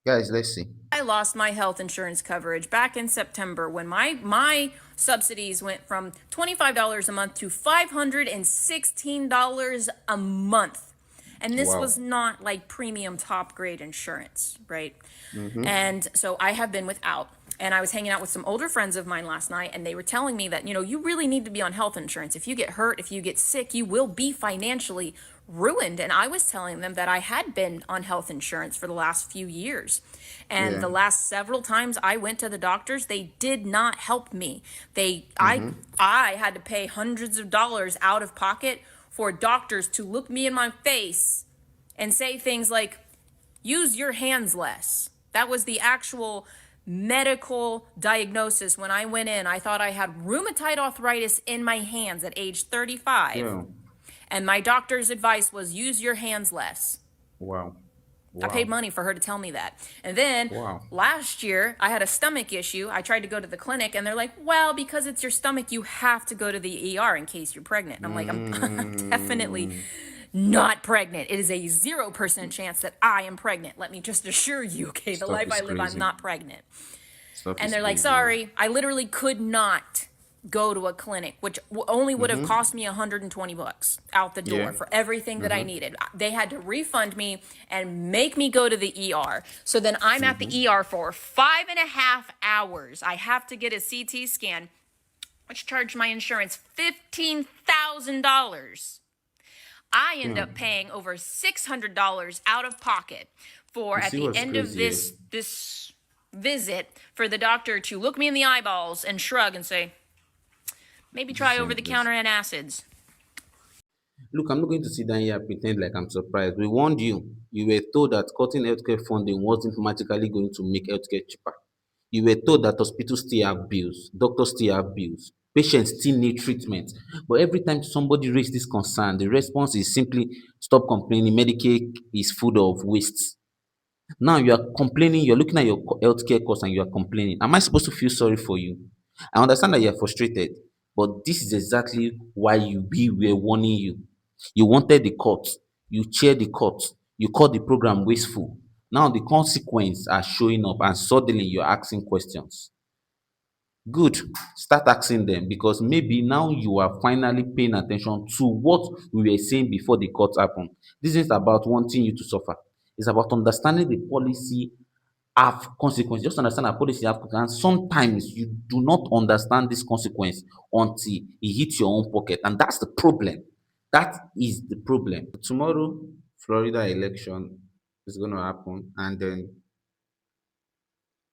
Guys, let's see. I lost my health insurance coverage back in September when my subsidies went from $25 a month to $516 a month. And this Wow. was not like premium top grade insurance, right? Mm-hmm. And so I have been without. And I was hanging out with some older friends of mine last night, and they were telling me that, you really need to be on health insurance. If you get hurt, if you get sick, you will be financially ruined. And I was telling them that I had been on health insurance for the last few years. And Yeah. the last several times I went to the doctors, they did not help me. They Mm-hmm. I had to pay hundreds of dollars out of pocket for doctors to look me in my face and say things like, use your hands less. That was the actual medical diagnosis when I went in. I thought I had rheumatoid arthritis in my hands at age 35. Yeah. And my doctor's advice was use your hands less. Wow. I paid Wow. money for her to tell me that. And then Wow. last year, I had a stomach issue. I tried to go to the clinic, and they're like, well, because it's your stomach, you have to go to the ER in case you're pregnant. And I'm like, I'm definitely Mm. not pregnant. It is a 0% chance that I am pregnant. Let me just assure you, okay, the Stuff life is I live, I'm crazy. not pregnant. Stuff And is they're like, crazy. sorry, I literally could not go to a clinic, which only would have Mm-hmm. cost me $120 out the Yeah. door for everything that I Mm-hmm. needed. They had to refund me and make me go to the ER. So then I'm at the Mm-hmm. ER for 5.5 hours. I have to get a CT scan, which charged my insurance $15,000. I end Yeah. up paying over $600 out of pocket for, You at see the what's end of crazy? Eh? this visit, for the doctor to look me in the eyeballs and shrug and say, maybe This try is over the endless. counter antacids. Look, I'm not going to sit down here and pretend like I'm surprised. We warned you. You were told that cutting healthcare funding wasn't magically going to make healthcare cheaper. You were told that hospitals still have bills, doctors still have bills, patients still need treatment. But every time somebody raises this concern, the response is simply stop complaining. Medicaid is full of waste. Now you are complaining, you're looking at your healthcare costs and you are complaining. Am I supposed to feel sorry for you? I understand that you're frustrated, but this is exactly why we were warning you. You wanted the court, you chaired the court, you called the program wasteful. Now the consequences are showing up and suddenly you're asking questions. Good. Start asking them because maybe now you are finally paying attention to what we were saying before the court happened. This is about wanting you to suffer. It's about understanding the policy have consequences. Just understand that policy have consequences. And sometimes you do not understand this consequence until it hits your own pocket. And that's the problem. That is the problem. Tomorrow, Florida election is going to happen. And then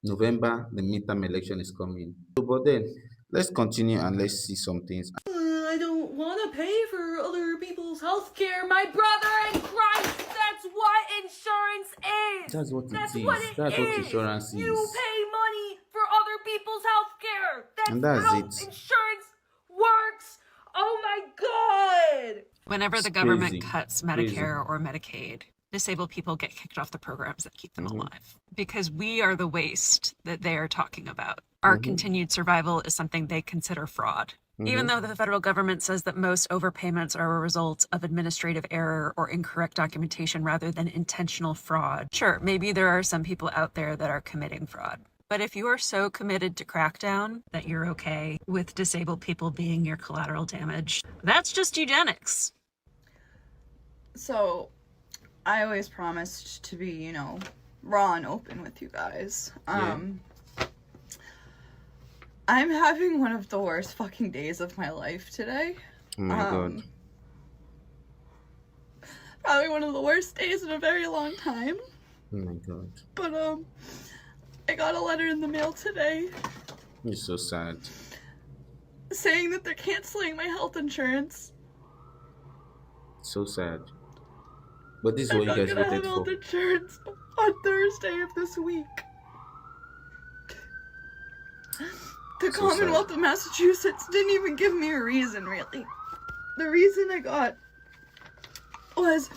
November, the midterm election is coming. So, but then let's continue and let's see some things. I don't want to pay for other people's health care, my brother in Christ. That's what insurance is. That's what it That's what is. That's what it is. insurance You is. pay money for other people's health care. And That's that's how it. insurance works. Oh my God. Whenever It's the government crazy. cuts Crazy. Medicare or Medicaid, disabled people get kicked off the programs that keep them Mm-hmm. alive because we are the waste that they are talking about. Our Mm-hmm. continued survival is something they consider fraud. Even though Mm-hmm. the federal government says that most overpayments are a result of administrative error or incorrect documentation rather than intentional fraud, sure, maybe there are some people out there that are committing fraud. But if you are so committed to crackdown that you're okay with disabled people being your collateral damage, that's just eugenics. So, I always promised to be, raw and open with you guys. Yeah. I'm having one of the worst fucking days of my life today. Oh my God. Probably one of the worst days in a very long time. Oh my God. But, I got a letter in the mail today It's so sad. saying that they're canceling my health insurance. So sad. But this is I'm what you not guys gonna have voted health for. insurance on Thursday of this week. The So sad. Commonwealth of Massachusetts didn't even give me a reason, really. The reason I got was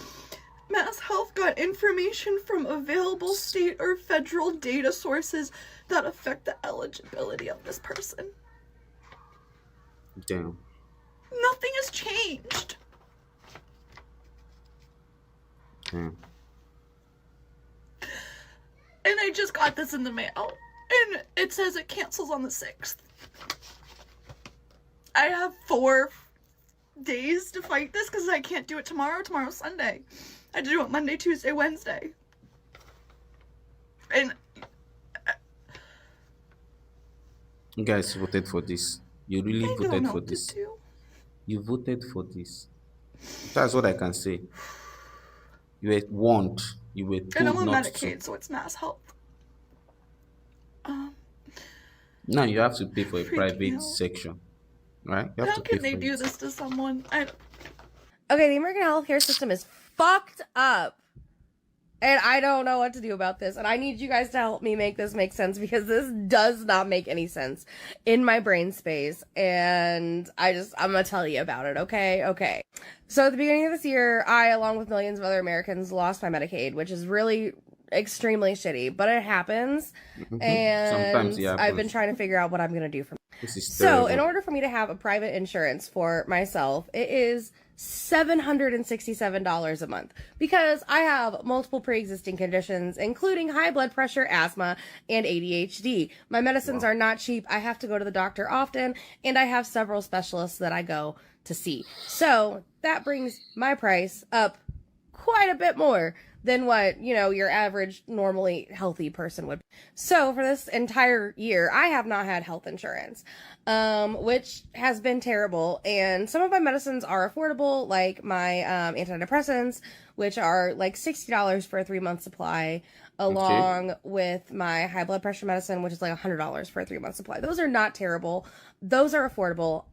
Mass Health got information from available state or federal data sources that affect the eligibility of this person. Damn. Nothing has changed. Damn. And I just got this in the mail. And it says it cancels on the 6th. I have 4 days to fight this because I can't do it tomorrow. Tomorrow's Sunday. I had to do it Monday, Tuesday, Wednesday. And You guys voted for this. You really I don't voted know for what to this. do. You voted for this. That's what I can say. You were warned. You were And I'm told on not to. Medicaid, so it's mass health. Now you have to pay for a Freaking private hell. section, right? You have How to pay can they for do it. this to someone? I don't. Okay, the American healthcare system is fucked up. And I don't know what to do about this. And I need you guys to help me make this make sense because this does not make any sense in my brain space. And I'm going to tell you about it, okay? Okay. So at the beginning of this year, I, along with millions of other Americans, lost my Medicaid, which is really extremely shitty, but it happens. And Sometimes it I've been happens. trying to figure out what I'm going to do from This is So, terrible. in order for me to have a private insurance for myself, it is $767 a month because I have multiple pre-existing conditions, including high blood pressure, asthma, and ADHD. My medicines are not cheap. I have to go to the doctor often, and I have several specialists that I go to see. So, that brings my price up quite a bit more than what, your average, normally healthy person would. So for this entire year, I have not had health insurance, which has been terrible. And some of my medicines are affordable, like my antidepressants, which are like $60 for a 3-month supply, along with my high blood pressure medicine, which is like $100 for a 3-month supply. Those are not terrible. Those are affordable.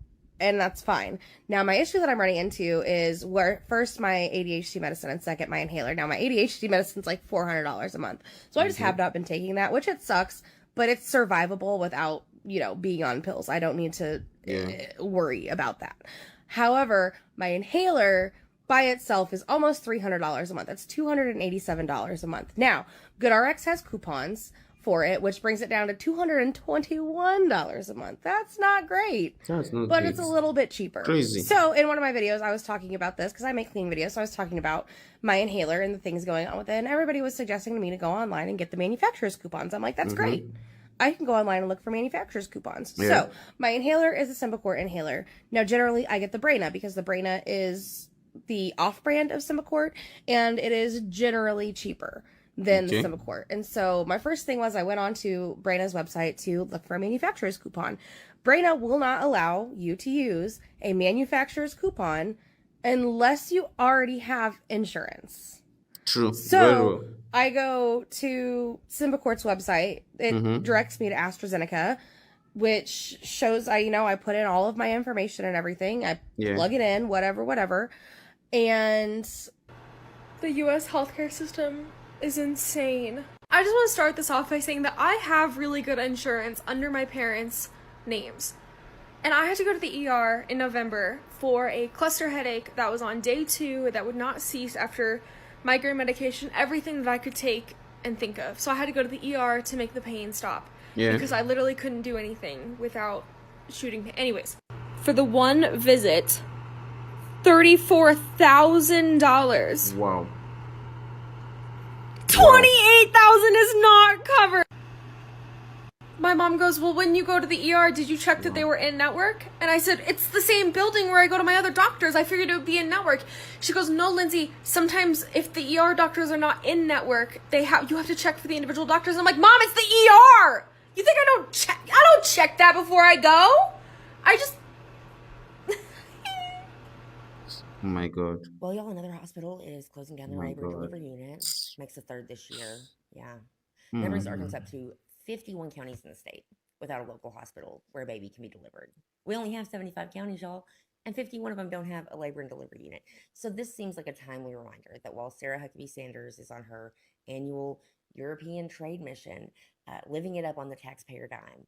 And that's fine. Now, my issue that I'm running into is where first my ADHD medicine and second my inhaler. Now, my ADHD medicine's like $400 a month. So I just have not been taking that, which it sucks, but it's survivable without, being on pills. I don't need to worry about that. However, my inhaler by itself is almost $300 a month. That's $287 a month. Now, GoodRx has coupons for it, which brings it down to $221 a month. That's not great. That's not But great. it's a little bit cheaper. Crazy. So in one of my videos, I was talking about this because I make clean videos. So I was talking about my inhaler and the things going on with it. And everybody was suggesting to me to go online and get the manufacturer's coupons. I'm like, that's great. I can go online and look for manufacturer's coupons. Yeah. So my inhaler is a Symbicort inhaler. Now, generally, I get the Brena because the Brena is the off-brand of Symbicort, and it is generally cheaper than the Symbicort. And so my first thing was I went on to Brena's website to look for a manufacturer's coupon. Brena will not allow you to use a manufacturer's coupon unless you already have insurance. True. Very So well. I go to Symbicort's website. It directs me to AstraZeneca, which shows I put in all of my information and everything. I plug it in, whatever. And The U.S. healthcare system is insane. I just want to start this off by saying that I have really good insurance under my parents' names. And I had to go to the ER in November for a cluster headache that was on day 2 that would not cease after migraine medication, everything that I could take and think of. So I had to go to the ER to make the pain stop. Yeah. Because I literally couldn't do anything without shooting pain. Anyways, for the one visit, $34,000. Wow. $28,000 is not covered. My mom goes, well, when you go to the ER, did you check that they were in network? And I said, it's the same building where I go to my other doctors. I figured it would be in network. She goes, no, Lindsay, sometimes if the ER doctors are not in network, you have to check for the individual doctors. I'm like, Mom, it's the ER. You think I don't check that before I go? I just... Oh my God. Well, y'all, another hospital is closing down their My labor God. delivery unit. Makes the 3rd this year. Yeah. That brings Arkansas up to 51 counties in the state without a local hospital where a baby can be delivered. We only have 75 counties, y'all, and 51 of them don't have a labor and delivery unit. So this seems like a timely reminder that while Sarah Huckabee Sanders is on her annual European trade mission, living it up on the taxpayer dime,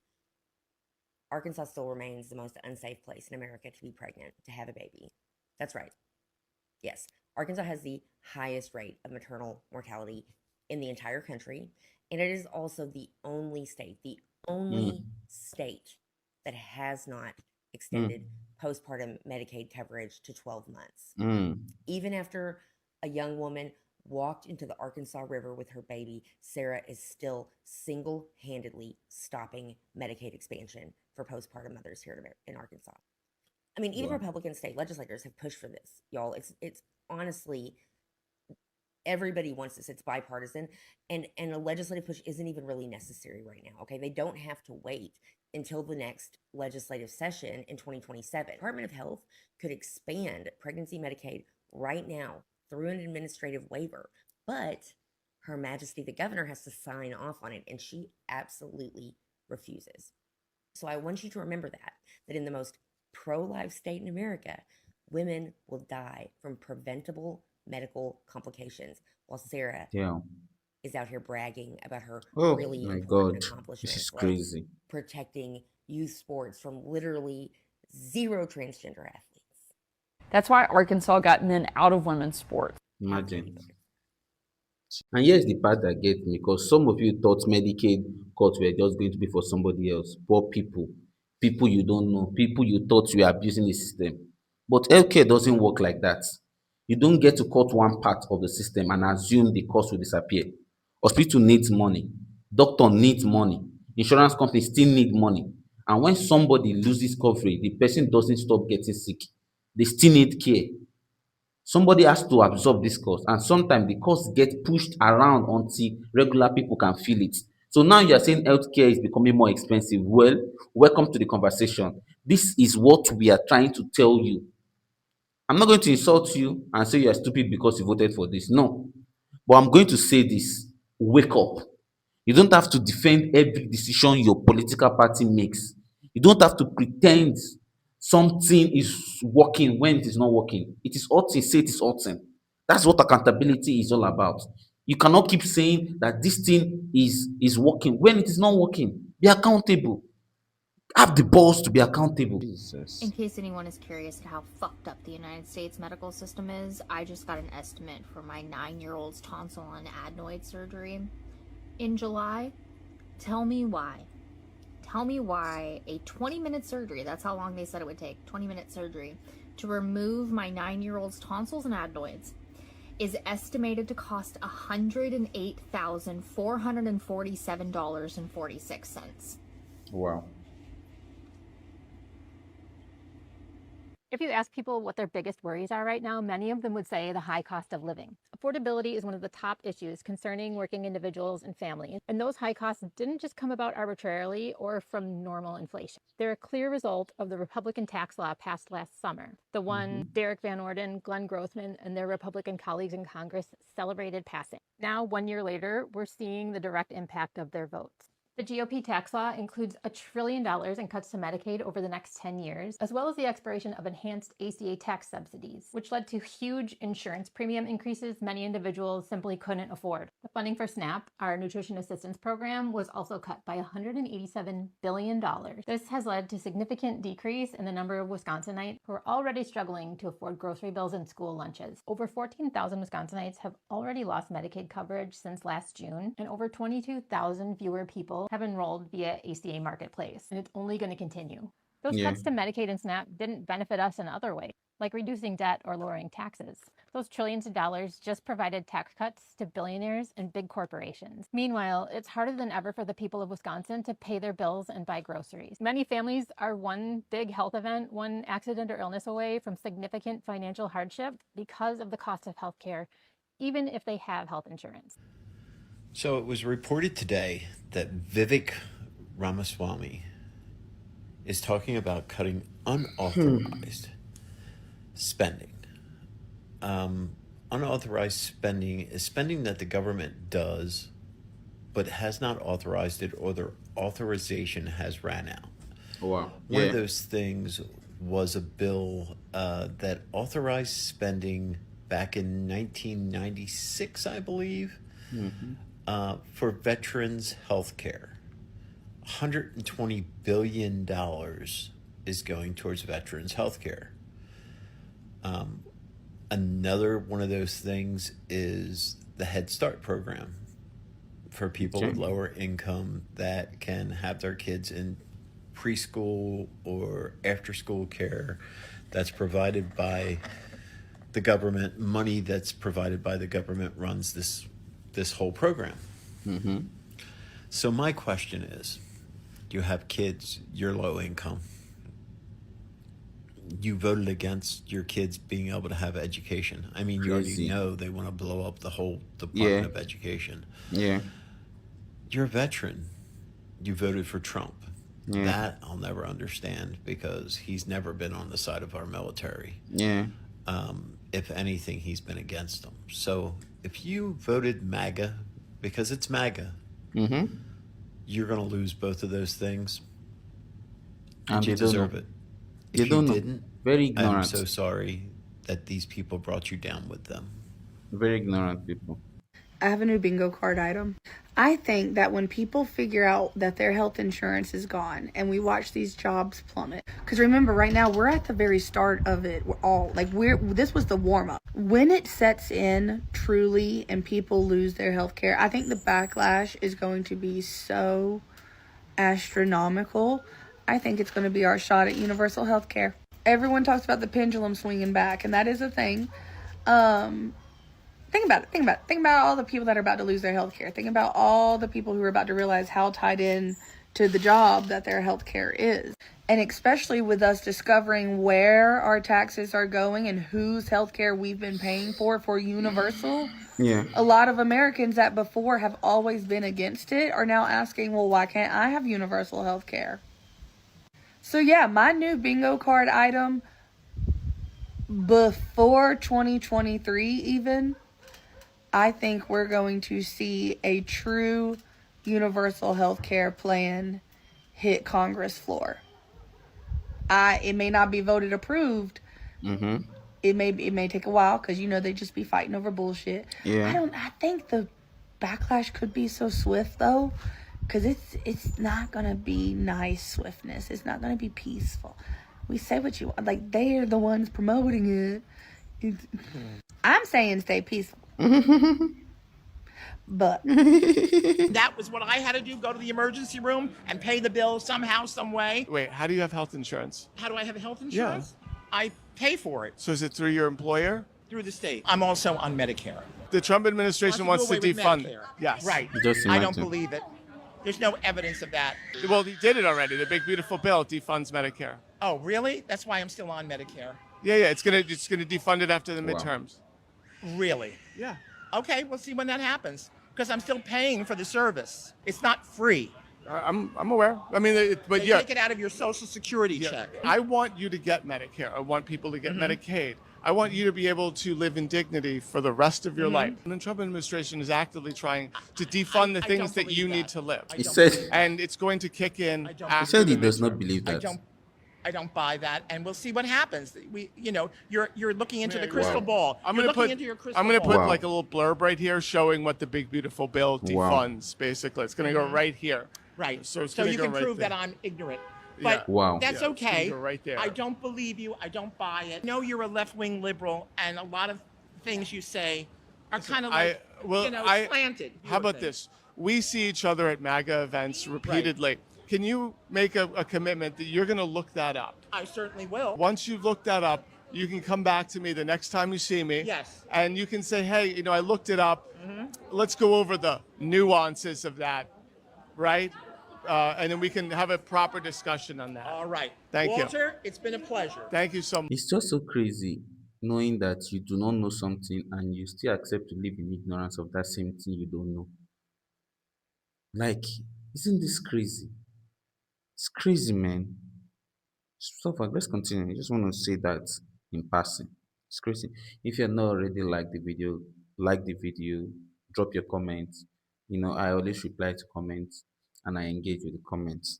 Arkansas still remains the most unsafe place in America to be pregnant, to have a baby. That's right. Yes, Arkansas has the highest rate of maternal mortality in the entire country, and it is also the only state that has not extended postpartum Medicaid coverage to 12 months. Even after a young woman walked into the Arkansas River with her baby, Sarah is still single-handedly stopping Medicaid expansion for postpartum mothers here in Arkansas. I mean, even Wow. Republican state legislators have pushed for this, y'all. It's honestly, everybody wants this. It's bipartisan, and a legislative push isn't even really necessary right now. Okay, they don't have to wait until the next legislative session in 2027. Department of Health could expand pregnancy Medicaid right now through an administrative waiver, but Her Majesty the Governor has to sign off on it, and she absolutely refuses. So I want you to remember that in the most pro-life state in America, women will die from preventable medical complications, while Sarah Yeah. is out here bragging about her Oh really my important God. This accomplishments, is like crazy. protecting youth sports from literally 0 transgender athletes. That's why Arkansas got men out of women's sports. Imagine. And here's the part that gets me, because some of you thought Medicaid cuts were just going to be for somebody else. Poor people, people you don't know, people you thought you were abusing the system. But healthcare doesn't work like that. You don't get to cut one part of the system and assume the cost will disappear. Hospital needs money. Doctor needs money. Insurance companies still need money. And when somebody loses coverage, the person doesn't stop getting sick. They still need care. Somebody has to absorb this cost, and sometimes the cost get pushed around until regular people can feel it. So now you are saying healthcare is becoming more expensive. Well, welcome to the conversation. This is what we are trying to tell you. I'm not going to insult you and say you are stupid because you voted for this. No. But I'm going to say this. Wake up. You don't have to defend every decision your political party makes. You don't have to pretend something is working when it is not working. It is hurting, say it is hurting. That's what accountability is all about. You cannot keep saying that this thing is working when it is not working. Be accountable. Have the balls to be accountable. Jesus. In case anyone is curious at how fucked up the United States medical system is, I just got an estimate for my 9-year-old's tonsil and adenoid surgery in July. Tell me why. Tell me why a 20-minute surgery, that's how long they said it would take, 20-minute surgery, to remove my 9-year-old's tonsils and adenoids is estimated to cost $108,447.46. Wow. If you ask people what their biggest worries are right now, many of them would say the high cost of living. Affordability is one of the top issues concerning working individuals and families, and those high costs didn't just come about arbitrarily or from normal inflation. They're a clear result of the Republican tax law passed last summer, the one Derek Van Orden, Glenn Grothman, and their Republican colleagues in Congress celebrated passing. Now, 1 year later, we're seeing the direct impact of their votes. The GOP tax law includes $1 trillion in cuts to Medicaid over the next 10 years, as well as the expiration of enhanced ACA tax subsidies, which led to huge insurance premium increases many individuals simply couldn't afford. The funding for SNAP, our nutrition assistance program, was also cut by $187 billion. This has led to significant decrease in the number of Wisconsinites who are already struggling to afford grocery bills and school lunches. Over 14,000 Wisconsinites have already lost Medicaid coverage since last June, and over 22,000 fewer people have enrolled via ACA Marketplace, and it's only going to continue. Those cuts to Medicaid and SNAP didn't benefit us in other ways, like reducing debt or lowering taxes. Those trillions of dollars just provided tax cuts to billionaires and big corporations. Meanwhile, it's harder than ever for the people of Wisconsin to pay their bills and buy groceries. Many families are one big health event, one accident or illness away from significant financial hardship because of the cost of healthcare, even if they have health insurance. So it was reported today that Vivek Ramaswamy is talking about cutting unauthorized spending. Unauthorized spending is spending that the government does, but has not authorized it, or their authorization has ran out. Wow. One of those things was a bill that authorized spending back in 1996, I believe, for veterans' health care. $120 billion is going towards veterans' health care. Another one of those things is the Head Start program for people with lower income that can have their kids in preschool or after-school care that's provided by the government, money that's provided by the government runs this whole program. So my question is, you have kids, you're low income. You voted against your kids being able to have education. I mean, you already Crazy. know they want to blow up the whole Department Yeah. of Education. Yeah. You're a veteran. You voted for Trump. Yeah. That I'll never understand because he's never been on the side of our military. Yeah. If anything, he's been against them. So if you voted MAGA, because it's MAGA, you're going to lose both of those things. And You they don't deserve know. it. They If you don't know. didn't, Very I'm ignorant. so sorry that these people brought you down with them. Very ignorant people. I have a new bingo card item. I think that when people figure out that their health insurance is gone and we watch these jobs plummet, because remember right now we're at the very start of it. This was the warm up. When it sets in truly and people lose their health care, I think the backlash is going to be so astronomical. I think it's going to be our shot at universal health care. Everyone talks about the pendulum swinging back, and that is a thing. Think about it. Think about all the people that are about to lose their health care. Think about all the people who are about to realize how tied in to the job that their health care is. And especially with us discovering where our taxes are going and whose health care we've been paying for universal. Yeah. A lot of Americans that before have always been against it are now asking, well, why can't I have universal health care? So yeah, my new bingo card item before 2023 even, I think we're going to see a true universal health care plan hit Congress floor. It may not be voted approved. It may take a while because they just be fighting over bullshit. Yeah. I think the backlash could be so swift though, because it's not gonna be nice swiftness. It's not gonna be peaceful. We say what you want. Like, they're the ones promoting it. I'm saying stay peaceful. But that was what I had to do, go to the emergency room and pay the bill somehow, some way. Wait, how do you have health insurance? How do I have health insurance? I pay for it So is it through your employer? through the state. I'm also on Medicare. The Trump administration wants to do away with defund. Medicare. Yes. Right. Just I don't imagine. believe it. There's no evidence of that. Well, he did it already. The big beautiful bill defunds Medicare. Oh, really? That's why I'm still on Medicare. Yeah, it's gonna defund it after the midterms. Really? Yeah. Okay, we'll see when that happens. Because I'm still paying for the service. It's not free. I'm aware. I mean, but They yeah. take it out of your Social Security check. I want you to get Medicare. I want people to get Medicaid. I want you to be able to live in dignity for the rest of your life. And the Trump administration is actively trying to defund the I things don't that you believe need that. to live. He said And it's going to kick in I don't- he after said he the does not midterm. believe that. I don't buy that, and we'll see what happens. You're looking into the Wow. crystal ball. I'm You're gonna looking put into your crystal I'm gonna ball. put Wow. like a little blurb right here showing what the big beautiful bill defunds. Basically, it's gonna go right here. Right. So it's So gonna you go can right prove there. that I'm ignorant. Yeah. But Wow. that's Yeah, it's gonna okay. go right there. I don't believe you. I don't buy it. I know you're a left-wing liberal, and a lot of things you say are kind of like, slanted. How about this? We see each other at MAGA events repeatedly. Can you make a commitment that you're going to look that up? I certainly will. Once you've looked that up, you can come back to me the next time you see me. Yes. And you can say, hey, I looked it up. Let's go over the nuances of that, right? And then we can have a proper discussion on that. All right. Thank you. Walter, it's been a pleasure. Thank you so much. It's just so crazy knowing that you do not know something and you still accept to live in ignorance of that same thing you don't know. Like, isn't this crazy? It's crazy, man. So far, let's continue. I just want to say that in passing. It's crazy. If you're not already like the video, drop your comments. I always reply to comments and I engage with the comments.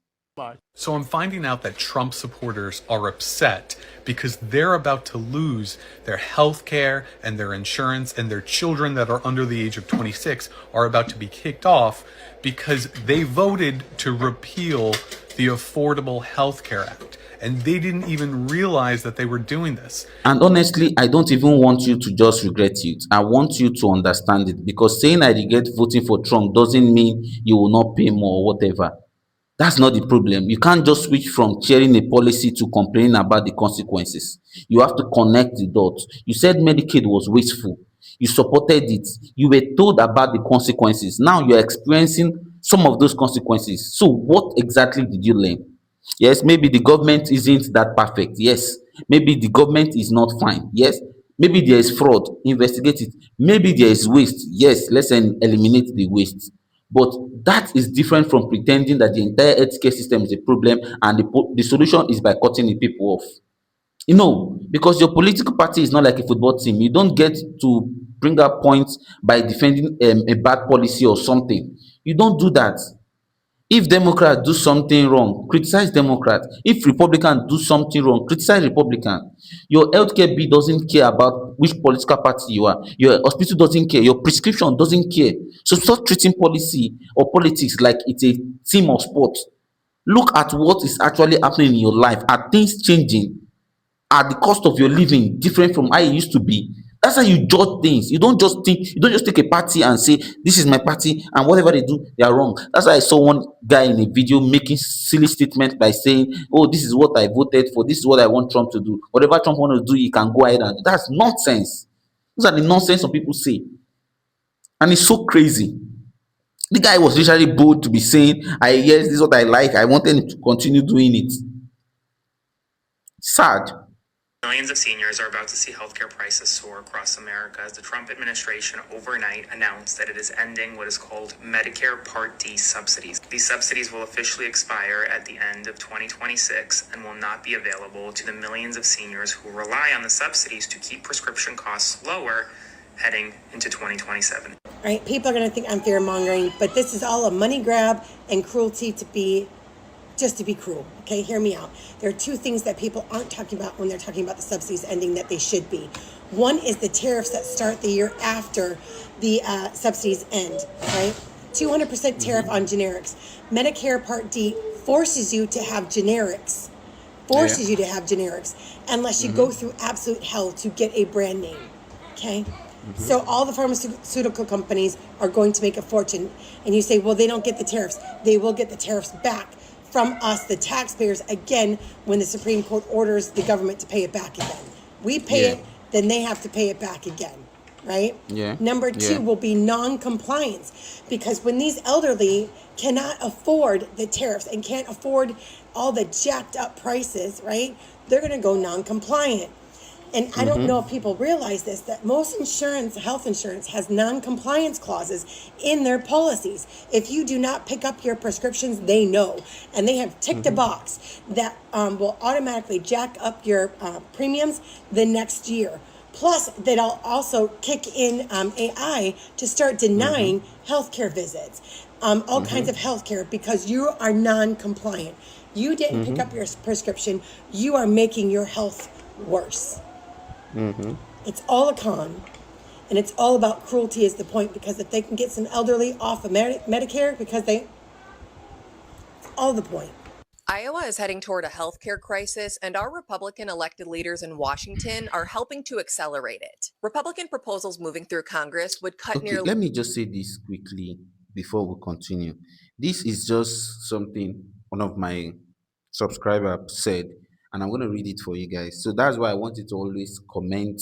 So I'm finding out that Trump supporters are upset because they're about to lose their health care and their insurance, and their children that are under the age of 26 are about to be kicked off because they voted to repeal the Affordable Health Care Act. And they didn't even realize that they were doing this. And honestly, I don't even want you to just regret it. I want you to understand it, because saying I regret voting for Trump doesn't mean you will not pay more or whatever. That's not the problem. You can't just switch from cheering a policy to complaining about the consequences. You have to connect the dots. You said Medicaid was wasteful. You supported it. You were told about the consequences. Now you're experiencing some of those consequences. So, what exactly did you learn? Yes, maybe the government isn't that perfect. Yes, maybe the government is not fine. Yes, maybe there is fraud. Investigate it. Maybe there is waste. Yes, let's eliminate the waste. But that is different from pretending that the entire healthcare system is a problem and the solution is by cutting the people off. Because your political party is not like a football team. You don't get to bring up points by defending a bad policy or something. You don't do that. If Democrats do something wrong, criticize Democrats. If Republicans do something wrong, criticize Republicans. Your healthcare bill doesn't care about which political party you are. Your hospital doesn't care. Your prescription doesn't care. So stop treating policy or politics like it's a team of sports. Look at what is actually happening in your life. Are things changing? Are the cost of your living different from how it used to be? That's how you judge things. You don't just take a party and say, this is my party, and whatever they do, they are wrong. That's why I saw one guy in a video making silly statement by saying, oh, this is what I voted for, this is what I want Trump to do. Whatever Trump wants to do, he can go ahead and do. That's nonsense. Those are the nonsense some people say. And it's so crazy. The guy was literally bold to be saying, yes, this is what I like. I wanted him to continue doing it. Sad. Millions of seniors are about to see healthcare prices soar across America as the Trump administration overnight announced that it is ending what is called Medicare Part D subsidies. These subsidies will officially expire at the end of 2026 and will not be available to the millions of seniors who rely on the subsidies to keep prescription costs lower heading into 2027. Right? People are going to think I'm fear mongering, but this is all a money grab and cruelty to be cruel. Okay, hear me out. There are two things that people aren't talking about when they're talking about the subsidies ending that they should be. One is the tariffs that start the year after the subsidies end, right? 200% tariff on generics. Medicare Part D forces you to have generics. Unless you go through absolute hell to get a brand name. Okay? So all the pharmaceutical companies are going to make a fortune. And you say, well, they don't get the tariffs. They will get the tariffs back from us, the taxpayers, again, when the Supreme Court orders the government to pay it back again. We pay it, then they have to pay it back again, right? Yeah. Number two will be non-compliance, because when these elderly cannot afford the tariffs and can't afford all the jacked up prices, right? They're going to go non-compliant. And I don't know if people realize this, that most health insurance has non-compliance clauses in their policies. If you do not pick up your prescriptions, they know. And they have ticked a box that will automatically jack up your premiums the next year. Plus, they'll also kick in AI to start denying healthcare visits, all kinds of healthcare, because you are non-compliant. You didn't pick up your prescription. You are making your health worse. It's all a con, and it's all about cruelty is the point, because if they can get some elderly off of Medicare, it's all the point. Iowa is heading toward a healthcare crisis, and our Republican elected leaders in Washington are helping to accelerate it. Republican proposals moving through Congress would cut nearly... Let me just say this quickly before we continue. This is just something one of my subscribers said, and I'm going to read it for you guys. So that's why I want you to always comment,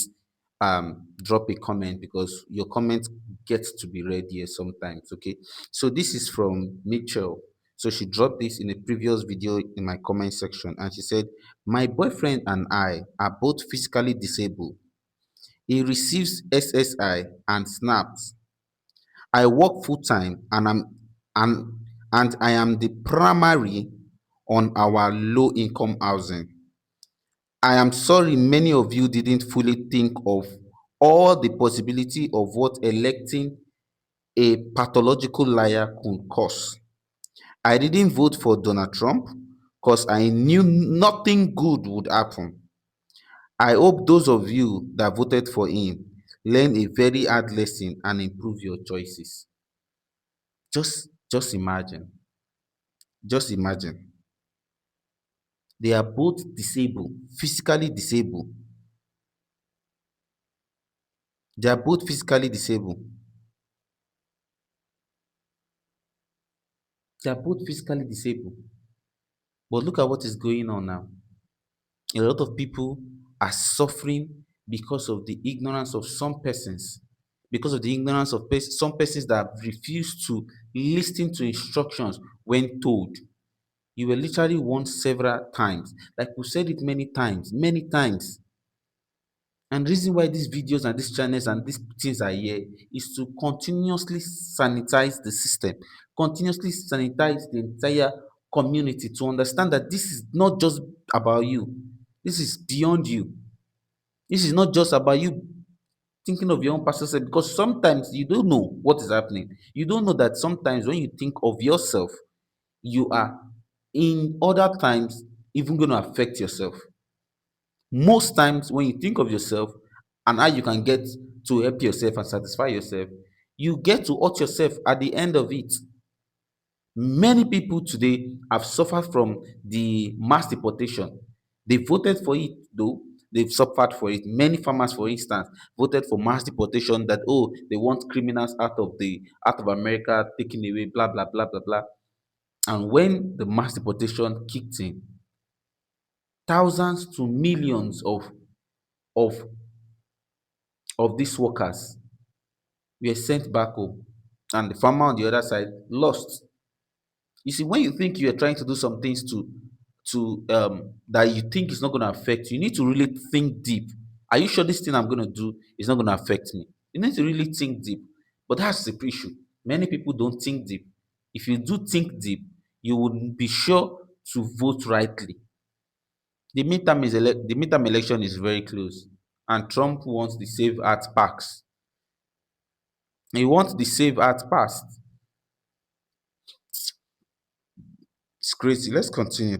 drop a comment, because your comment gets to be read here sometimes. Okay. So this is from Mitchell. So she dropped this in a previous video in my comment section, and she said, my boyfriend and I are both physically disabled. He receives SSI and SNAPs. I work full time, and I am the primary on our low income housing. I am sorry many of you didn't fully think of all the possibility of what electing a pathological liar could cause. I didn't vote for Donald Trump because I knew nothing good would happen. I hope those of you that voted for him learn a very hard lesson and improve your choices. Just imagine. Just imagine. They are both disabled, physically disabled. They are both physically disabled. They are both physically disabled. But look at what is going on now. A lot of people are suffering because of the ignorance of some persons, because of the ignorance of some persons that refuse to listen to instructions when told. You were literally warned several times. Like we said it many times, many times. And the reason why these videos and these channels and these things are here is to continuously sanitize the system, continuously sanitize the entire community to understand that this is not just about you. This is beyond you. This is not just about you thinking of your own personal self, because sometimes you don't know what is happening. You don't know that sometimes when you think of yourself, you are in other times even going to affect yourself. Most times when you think of yourself and how you can get to help yourself and satisfy yourself, you get to hurt yourself at the end of it. Many people today have suffered from the mass deportation. They voted for it, though they've suffered for it. Many farmers, for instance, voted for mass deportation, that oh, they want criminals out of America taken away, blah blah blah blah blah. And when the mass deportation kicked in, thousands to millions of of these workers were sent back home, and the farmer on the other side lost. You see, when you think you are trying to do some things to that you think is not going to affect you, you need to really think deep. Are you sure this thing I'm going to do is not going to affect me? You need to really think deep. But that's the issue. Many people don't think deep. If you do think deep, you would be sure to vote rightly. The midterm election is very close, and Trump wants the Save Art Parks. He wants the Save Art passed. It's crazy. Let's continue.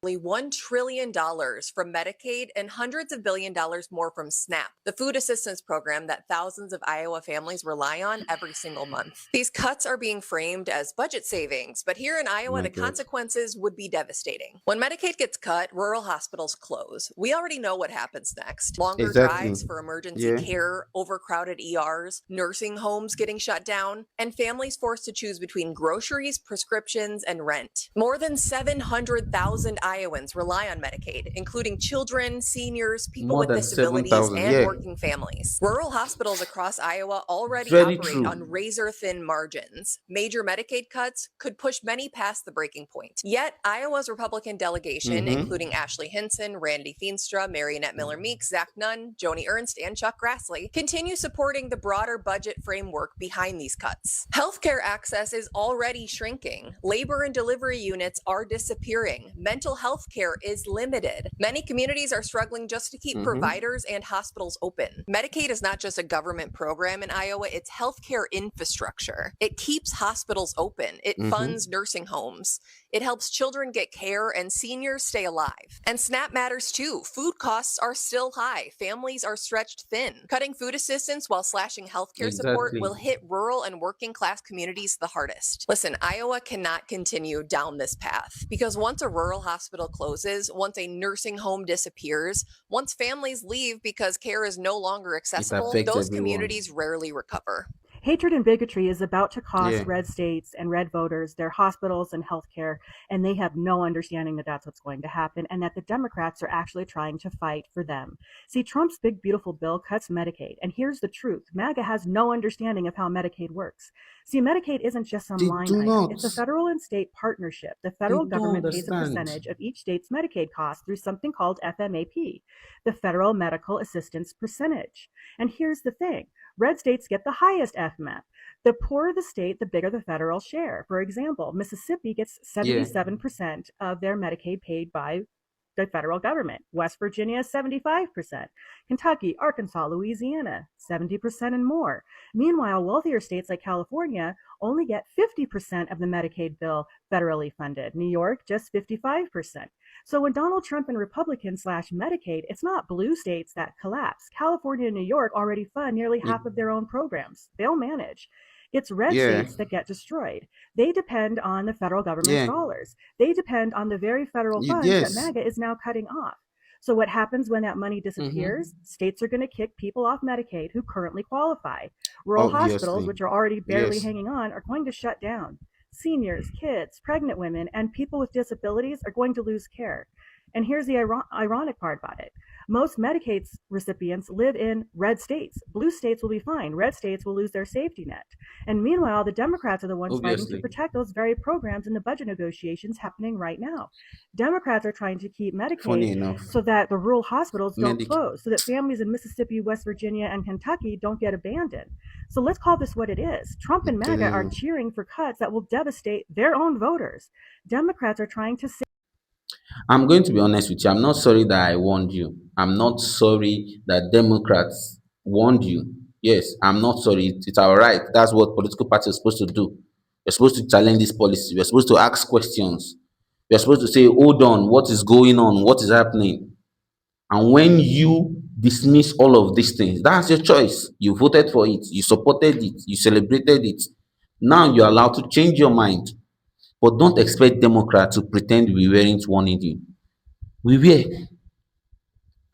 $1 trillion from Medicaid and hundreds of billion dollars more from SNAP, the food assistance program that thousands of Iowa families rely on every single month. These cuts are being framed as budget savings, but here in Iowa, the consequences would be devastating. When Medicaid gets cut, rural hospitals close. We already know what happens next. Longer drives for emergency care, overcrowded ERs, nursing homes getting shut down, and families forced to choose between groceries, prescriptions, and rent. More than 700,000 Iowans rely on Medicaid, including children, seniors, people with disabilities, and working families. Rural hospitals across Iowa already operate on razor-thin margins. Major Medicaid cuts could push many past the breaking point. Yet, Iowa's Republican delegation, including Ashley Hinson, Randy Feenstra, Marionette Miller-Meeks, Zach Nunn, Joni Ernst, and Chuck Grassley, continue supporting the broader budget framework behind these cuts. Healthcare access is already shrinking. Labor and delivery units are disappearing. Mental health care is limited. Many communities are struggling just to keep providers and hospitals open. Medicaid is not just a government program in Iowa, it's healthcare infrastructure. It keeps hospitals open. It funds nursing homes. It helps children get care and seniors stay alive. And SNAP matters too. Food costs are still high. Families are stretched thin. Cutting food assistance while slashing healthcare support will hit rural and working class communities the hardest. Listen, Iowa cannot continue down this path because once a rural hospital closes, once a nursing home disappears, once families leave because care is no longer accessible, those communities rarely recover. Hatred and bigotry is about to cost red states and red voters their hospitals and healthcare, and they have no understanding that that's what's going to happen and that the Democrats are actually trying to fight for them. See, Trump's big, beautiful bill cuts Medicaid, and here's the truth. MAGA has no understanding of how Medicaid works. See, Medicaid isn't just some line item. It's a federal and state partnership. The federal government pays a percentage of each state's Medicaid costs through something called FMAP, the Federal Medical Assistance Percentage. And here's the thing. Red states get the highest FMAP. The poorer the state, the bigger the federal share. For example, Mississippi gets 77% of their Medicaid paid by the federal government. West Virginia, 75%. Kentucky, Arkansas, Louisiana, 70% and more. Meanwhile, wealthier states like California only get 50% of the Medicaid bill federally funded. New York, just 55%. So when Donald Trump and Republicans slash Medicaid, it's not blue states that collapse. California and New York already fund nearly half of their own programs. They'll manage. It's red states that get destroyed. They depend on the federal government's dollars. They depend on the very federal funds that MAGA is now cutting off. So what happens when that money disappears? States are going to kick people off Medicaid who currently qualify. Rural hospitals, which are already barely hanging on, are going to shut down. Seniors, kids, pregnant women, and people with disabilities are going to lose care. And here's the ironic part about it. Most Medicaid recipients live in red states. Blue states will be fine. Red states will lose their safety net. And meanwhile, the Democrats are the ones fighting to protect those very programs in the budget negotiations happening right now. Democrats are trying to keep Medicaid so that the rural hospitals don't close, so that families in Mississippi, West Virginia, and Kentucky don't get abandoned. So let's call this what it is. Trump and MAGA are cheering for cuts that will devastate their own voters. Democrats are trying to save. I'm going to be honest with you. I'm not sorry that I warned you. I'm not sorry that Democrats warned you. Yes, I'm not sorry. It's all right. That's what political parties are supposed to do. You're supposed to challenge this policy. You're supposed to ask questions. You're supposed to say, hold on, what is going on? What is happening? And when you dismiss all of these things, that's your choice. You voted for it. You supported it. You celebrated it. Now you're allowed to change your mind. But don't expect Democrats to pretend we weren't warning you. We were.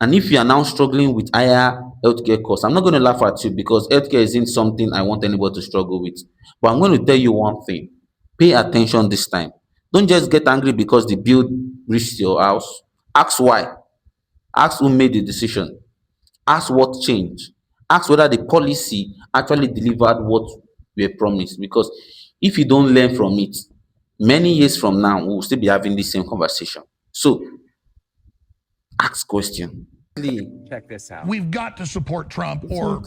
And if you are now struggling with higher healthcare costs, I'm not going to laugh at you because healthcare isn't something I want anybody to struggle with. But I'm going to tell you one thing. Pay attention this time. Don't just get angry because the bill reached your house. Ask why. Ask who made the decision. Ask what changed. Ask whether the policy actually delivered what we were promised. Because if you don't learn from it, many years from now, we will still be having the same conversation. So, ask question. Check this out. We've got to support Trump or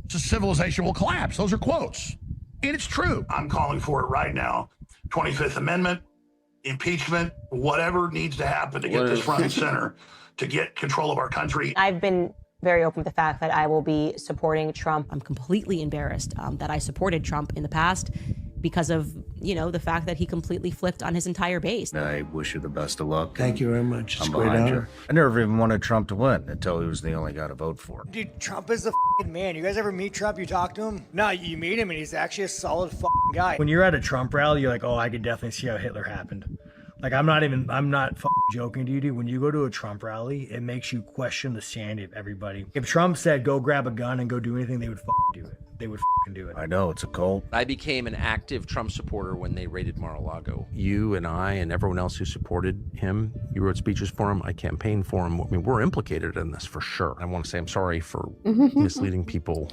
civilization will collapse. Those are quotes. And it's true. I'm calling for it right now. 25th Amendment, impeachment, whatever needs to happen to get this front and center, to get control of our country. I've been very open with the fact that I will be supporting Trump. I'm completely embarrassed that I supported Trump in the past because of, the fact that he completely flipped on his entire base. I wish you the best of luck. Thank you very much. It's I'm a great behind honor. you. I never even wanted Trump to win until he was the only guy to vote for. Dude, Trump is the f***ing man. You guys ever meet Trump? You talk to him? No, you meet him and he's actually a solid f***ing guy. When you're at a Trump rally, you're like, oh, I could definitely see how Hitler happened. Like, I'm not f***ing joking to you, dude. When you go to a Trump rally, it makes you question the sanity of everybody. If Trump said, go grab a gun and go do anything, they would do it. They would do it. I know, it's a cult. I became an active Trump supporter when they raided Mar-a-Lago. You and I and everyone else who supported him, you wrote speeches for him, I campaigned for him. I mean, we're implicated in this for sure. I want to say I'm sorry for misleading people.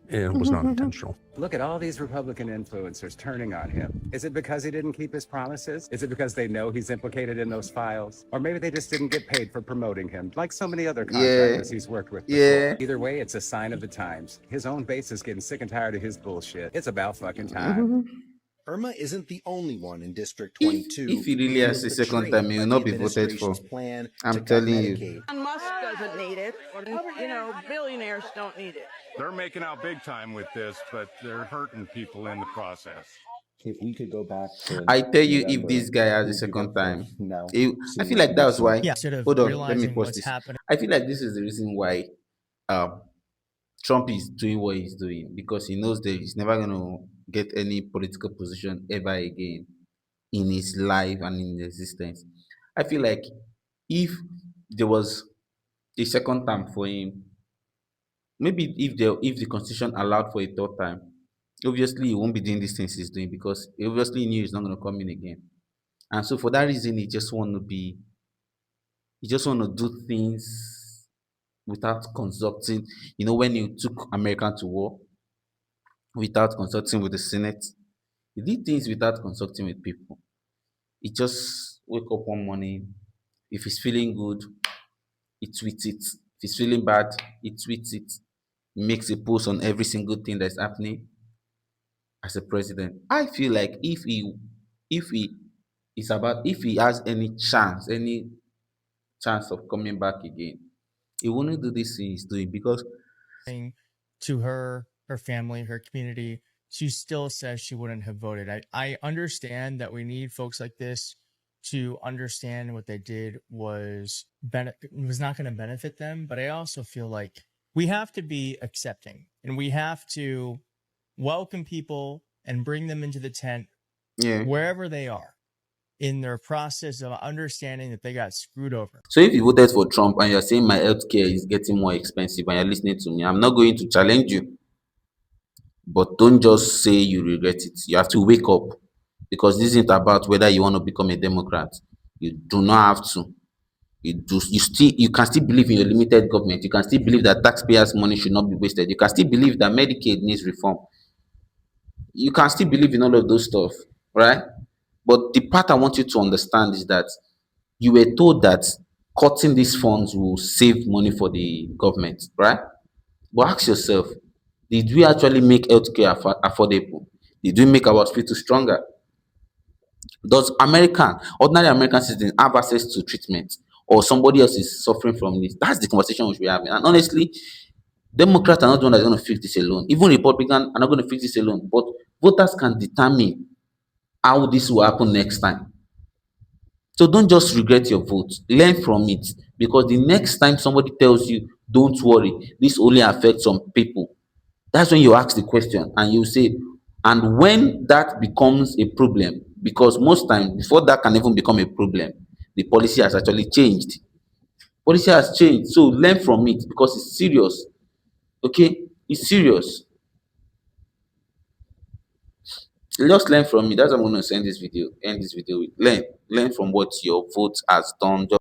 It was not intentional. Look at all these Republican influencers turning on him. Is it because he didn't keep his promises? Is it because they know he's implicated in those files? Or maybe they just didn't get paid for promoting him, like so many other contractors he's worked with before. Either way, it's a sign of the times. His own base is getting sick and tired of his bullshit. It's about fucking time. Irma isn't the only one in District 22. If he really has a second time, he will not be voted for. I'm telling you. Elon Musk doesn't need it. Billionaires don't need it. They're making out big time with this, but they're hurting people in the process. If we could go back to I tell you, if this guy has a second time, I feel like that's why. Hold on, let me pause this. I feel like this is the reason why Trump is doing what he's doing, because he knows that he's never going to get any political position ever again in his life and in his existence. I feel like if there was a second term for him, maybe if the constitution allowed for a third time, obviously he won't be doing these things he's doing, because he obviously knew he's not going to come in again. And so for that reason, he just want to do things without consulting. When you took America to war, without consulting with the Senate, he did things without consulting with people. He just wake up one morning. If he's feeling good, he tweets it. If he's feeling bad, he tweets it. He makes a post on every single thing that's happening as a president. I feel like if he has any chance of coming back again, he wouldn't do this thing he's doing, because to her family, her community, she still says she wouldn't have voted. I understand that we need folks like this to understand what they did was not going to benefit them, but I also feel like we have to be accepting and we have to welcome people and bring them into the tent wherever they are in their process of understanding that they got screwed over. So if you voted for Trump and you're saying my healthcare is getting more expensive and you're listening to me, I'm not going to challenge you. But don't just say you regret it. You have to wake up. because this isn't about whether you want to become a Democrat. You do not have to. You can still believe in your limited government. You can still believe that taxpayers' money should not be wasted. You can still believe that Medicaid needs reform. You can still believe in all of those stuff, right? But the part I want you to understand is that you were told that cutting these funds will save money for the government, right? But ask yourself, did we actually make healthcare affordable? Did we make our hospitals stronger? Does ordinary American citizens have access to treatment, or somebody else is suffering from this? That's the conversation we should be having. And honestly, Democrats are not the one that's going to fix this alone. Even Republicans are not going to fix this alone. But voters can determine how this will happen next time. So don't just regret your vote. Learn from it. Because the next time somebody tells you, don't worry, this only affects some people, that's when you ask the question and you say, and when that becomes a problem, because most times before that can even become a problem, the policy has actually changed. Policy has changed. So learn from it because it's serious. Okay? It's serious. Just learn from it. That's what I'm going to end this video with. Learn from what your vote has done.